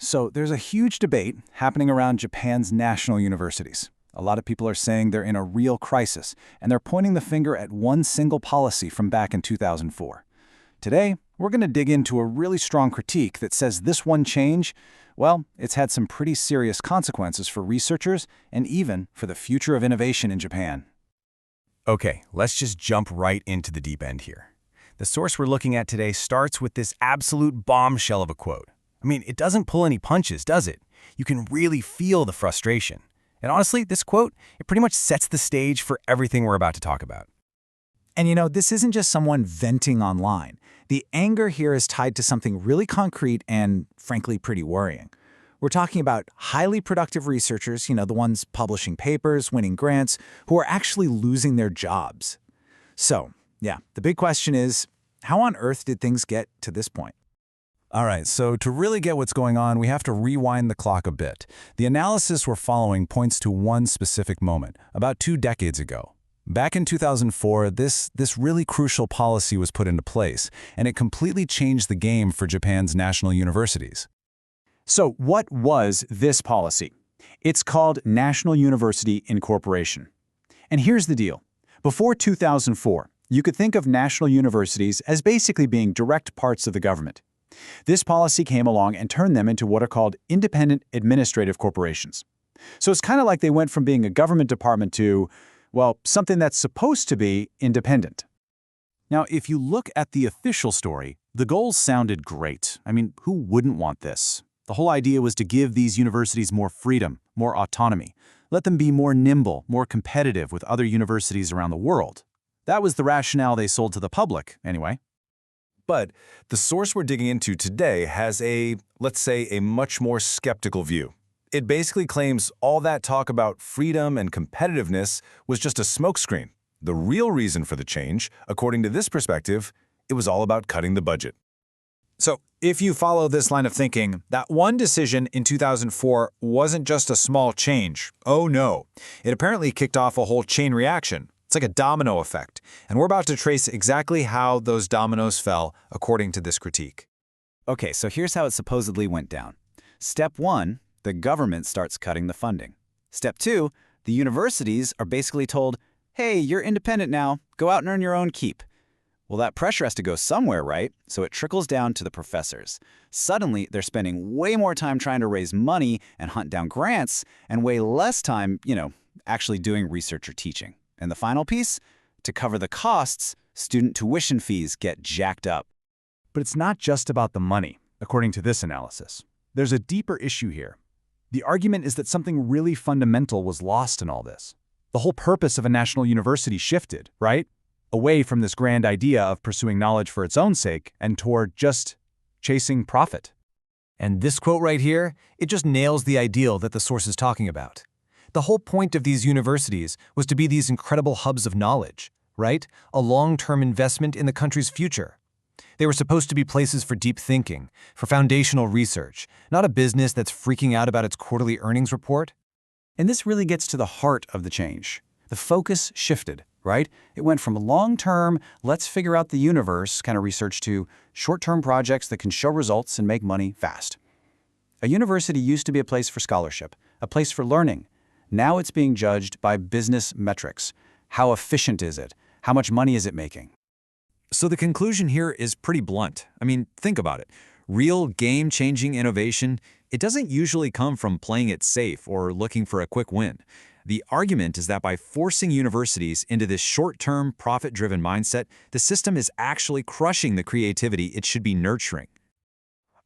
So there's a huge debate happening around Japan's national universities. A lot of people are saying they're in a real crisis, and they're pointing the finger at one single policy from back in 2004. Today, we're going to dig into a really strong critique that says this one change, well, it's had some pretty serious consequences for researchers and even for the future of innovation in Japan. Okay, let's just jump right into the deep end here. The source we're looking at today starts with this absolute bombshell of a quote. I mean, it doesn't pull any punches, does it? You can really feel the frustration. And honestly, this quote, it pretty much sets the stage for everything we're about to talk about. And this isn't just someone venting online. The anger here is tied to something really concrete and, frankly, pretty worrying. We're talking about highly productive researchers, the ones publishing papers, winning grants, who are actually losing their jobs. So, the big question is, how on earth did things get to this point? All right, so to really get what's going on, we have to rewind the clock a bit. The analysis we're following points to one specific moment, about 2 decades ago. Back in 2004, this really crucial policy was put into place, and it completely changed the game for Japan's national universities. So what was this policy? It's called National University Incorporation. And here's the deal. Before 2004, you could think of national universities as basically being direct parts of the government. This policy came along and turned them into what are called independent administrative corporations. So it's kind of like they went from being a government department to, well, something that's supposed to be independent. Now, if you look at the official story, the goals sounded great. I mean, who wouldn't want this? The whole idea was to give these universities more freedom, more autonomy, let them be more nimble, more competitive with other universities around the world. That was the rationale they sold to the public, anyway. But the source we're digging into today has let's say, a much more skeptical view. It basically claims all that talk about freedom and competitiveness was just a smokescreen. The real reason for the change, according to this perspective, it was all about cutting the budget. So if you follow this line of thinking, that one decision in 2004 wasn't just a small change. Oh no, it apparently kicked off a whole chain reaction. It's like a domino effect, and we're about to trace exactly how those dominoes fell according to this critique. Okay, so here's how it supposedly went down. Step 1, the government starts cutting the funding. Step 2, the universities are basically told, hey, you're independent now, go out and earn your own keep. Well, that pressure has to go somewhere, right? So it trickles down to the professors. Suddenly, they're spending way more time trying to raise money and hunt down grants, and way less time, actually doing research or teaching. And the final piece? To cover the costs, student tuition fees get jacked up. But it's not just about the money, according to this analysis. There's a deeper issue here. The argument is that something really fundamental was lost in all this. The whole purpose of a national university shifted, right? Away from this grand idea of pursuing knowledge for its own sake and toward just chasing profit. And this quote right here, it just nails the ideal that the source is talking about. The whole point of these universities was to be these incredible hubs of knowledge, right? A long-term investment in the country's future. They were supposed to be places for deep thinking, for foundational research, not a business that's freaking out about its quarterly earnings report. And this really gets to the heart of the change. The focus shifted, right? It went from long-term, let's figure out the universe kind of research to short-term projects that can show results and make money fast. A university used to be a place for scholarship, a place for learning. Now it's being judged by business metrics. How efficient is it? How much money is it making? So the conclusion here is pretty blunt. I mean, think about it. Real game-changing innovation, it doesn't usually come from playing it safe or looking for a quick win. The argument is that by forcing universities into this short-term, profit-driven mindset, the system is actually crushing the creativity it should be nurturing.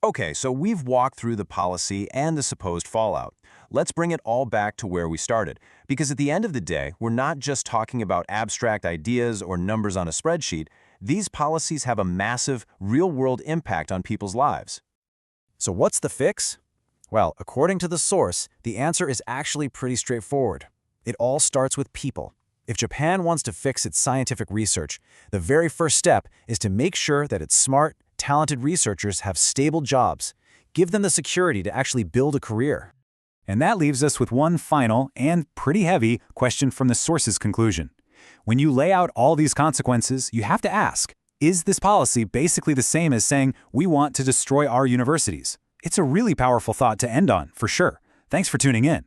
Okay, so we've walked through the policy and the supposed fallout. Let's bring it all back to where we started, because at the end of the day, we're not just talking about abstract ideas or numbers on a spreadsheet. These policies have a massive, real-world impact on people's lives. So what's the fix? Well, according to the source, the answer is actually pretty straightforward. It all starts with people. If Japan wants to fix its scientific research, the very first step is to make sure that its smart, talented researchers have stable jobs. Give them the security to actually build a career. And that leaves us with one final and pretty heavy question from the source's conclusion. When you lay out all these consequences, you have to ask, is this policy basically the same as saying we want to destroy our universities? It's a really powerful thought to end on, for sure. Thanks for tuning in.